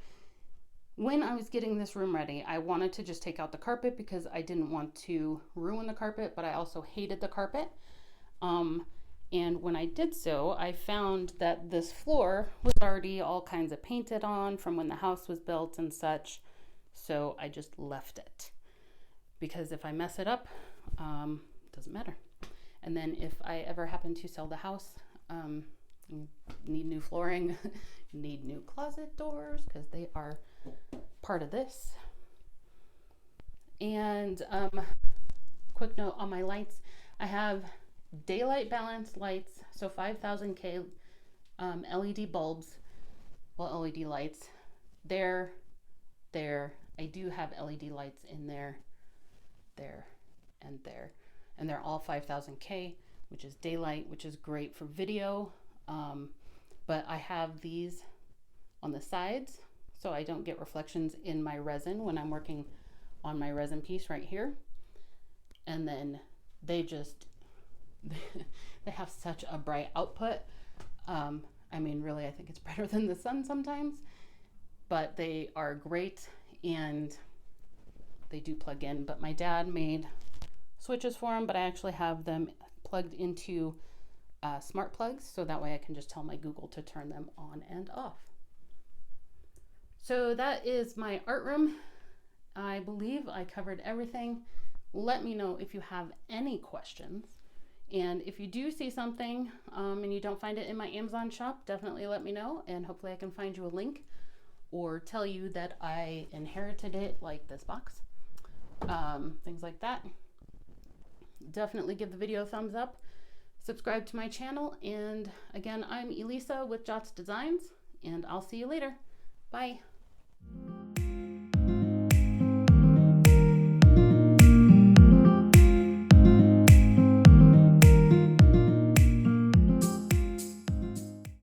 When I was getting this room ready, I wanted to just take out the carpet because I didn't want to ruin the carpet, but I also hated the carpet. And when I did so, I found that this floor was already all kinds of painted on from when the house was built and such. So I just left it because if I mess it up, it doesn't matter. And then if I ever happen to sell the house, you need new flooring, need new closet doors because they are part of this. And quick note on my lights, I have daylight balanced lights, so 5000K LED bulbs, well, LED lights. There. I do have LED lights in there, and there. And they're all 5000K, which is daylight, which is great for video. But I have these on the sides so I don't get reflections in my resin when I'm working on my resin piece right here. And then they just, they have such a bright output. I mean, really, I think it's better than the sun sometimes, but they are great and they do plug in. But my dad made switches for them, but I actually have them plugged into smart plugs, so that way I can just tell my Google to turn them on and off. So that is my art room. I believe I covered everything. Let me know if you have any questions. And if you do see something and you don't find it in my Amazon shop, definitely let me know, and hopefully I can find you a link or tell you that I inherited it, like this box, things like that. Definitely give the video a thumbs up, subscribe to my channel, and again, I'm Elisa with Jots Designs, and I'll see you later. Bye.